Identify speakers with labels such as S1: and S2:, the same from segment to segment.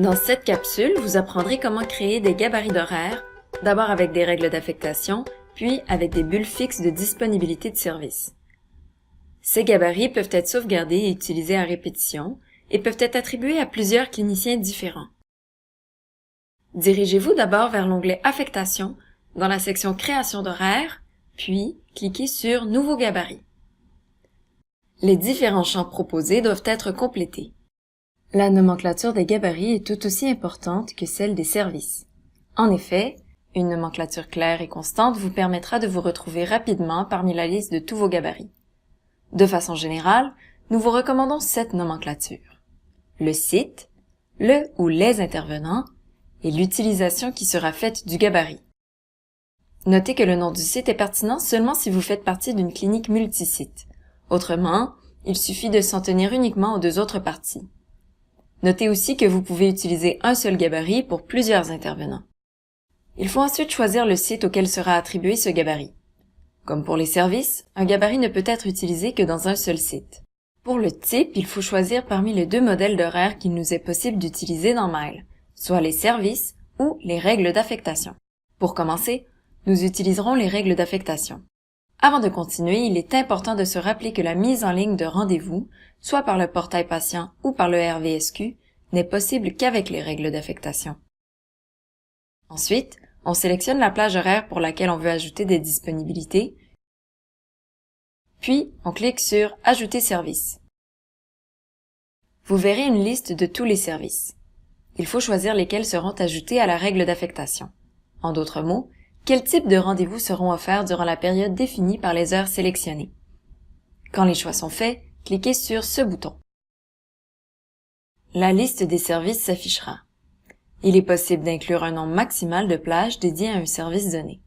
S1: Dans cette capsule, vous apprendrez comment créer des gabarits d'horaire, d'abord avec des règles d'affectation, puis avec des bulles fixes de disponibilité de service. Ces gabarits peuvent être sauvegardés et utilisés à répétition et peuvent être attribués à plusieurs cliniciens différents. Dirigez-vous d'abord vers l'onglet Affectation dans la section Création d'horaire, puis cliquez sur Nouveau gabarit. Les différents champs proposés doivent être complétés. La nomenclature des gabarits est tout aussi importante que celle des services. En effet, une nomenclature claire et constante vous permettra de vous retrouver rapidement parmi la liste de tous vos gabarits. De façon générale, nous vous recommandons 7 nomenclatures. Le site, le ou les intervenants et l'utilisation qui sera faite du gabarit. Notez que le nom du site est pertinent seulement si vous faites partie d'une clinique multisite. Autrement, il suffit de s'en tenir uniquement aux 2 autres parties. Notez aussi que vous pouvez utiliser un seul gabarit pour plusieurs intervenants. Il faut ensuite choisir le site auquel sera attribué ce gabarit. Comme pour les services, un gabarit ne peut être utilisé que dans un seul site. Pour le type, il faut choisir parmi les 2 modèles d'horaire qu'il nous est possible d'utiliser dans Mail, soit les services ou les règles d'affectation. Pour commencer, nous utiliserons les règles d'affectation. Avant de continuer, il est important de se rappeler que la mise en ligne de rendez-vous, soit par le portail patient ou par le RVSQ, n'est possible qu'avec les règles d'affectation. Ensuite, on sélectionne la plage horaire pour laquelle on veut ajouter des disponibilités, puis on clique sur « Ajouter service ». Vous verrez une liste de tous les services. Il faut choisir lesquels seront ajoutés à la règle d'affectation. En d'autres mots, quel type de rendez-vous seront offerts durant la période définie par les heures sélectionnées. Quand les choix sont faits, cliquez sur ce bouton. La liste des services s'affichera. Il est possible d'inclure un nombre maximal de plages dédiées à un service donné.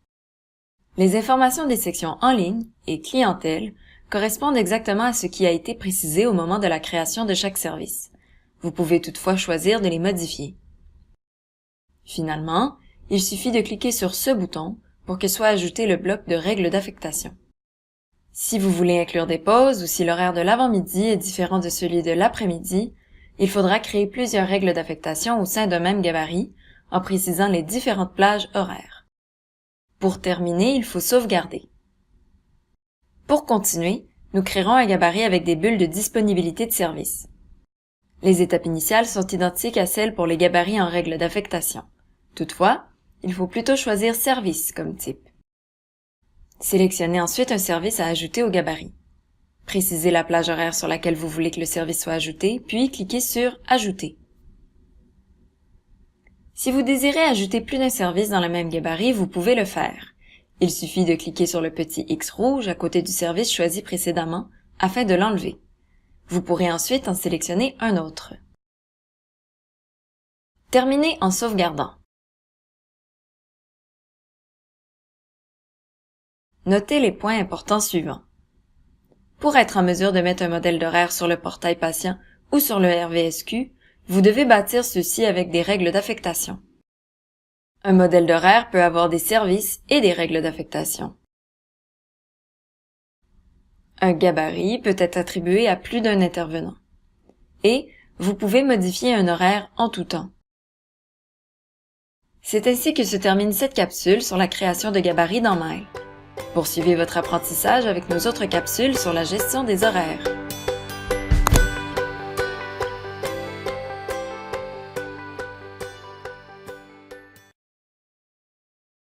S1: Les informations des sections en ligne et clientèle correspondent exactement à ce qui a été précisé au moment de la création de chaque service. Vous pouvez toutefois choisir de les modifier. Finalement, il suffit de cliquer sur ce bouton pour que soit ajouté le bloc de règles d'affectation. Si vous voulez inclure des pauses ou si l'horaire de l'avant-midi est différent de celui de l'après-midi, il faudra créer plusieurs règles d'affectation au sein d'un même gabarit en précisant les différentes plages horaires. Pour terminer, il faut sauvegarder. Pour continuer, nous créerons un gabarit avec des bulles de disponibilité de service. Les étapes initiales sont identiques à celles pour les gabarits en règle d'affectation. Toutefois, il faut plutôt choisir service comme type. Sélectionnez ensuite un service à ajouter au gabarit. Précisez la plage horaire sur laquelle vous voulez que le service soit ajouté, puis cliquez sur « Ajouter ». Si vous désirez ajouter plus d'un service dans le même gabarit, vous pouvez le faire. Il suffit de cliquer sur le petit X rouge à côté du service choisi précédemment afin de l'enlever. Vous pourrez ensuite en sélectionner un autre. Terminez en sauvegardant. Notez les points importants suivants. Pour être en mesure de mettre un modèle d'horaire sur le portail patient ou sur le RVSQ, vous devez bâtir ceci avec des règles d'affectation. Un modèle d'horaire peut avoir des services et des règles d'affectation. Un gabarit peut être attribué à plus d'un intervenant. Et vous pouvez modifier un horaire en tout temps. C'est ainsi que se termine cette capsule sur la création de gabarits dans Mail. Poursuivez votre apprentissage avec nos autres capsules sur la gestion des horaires.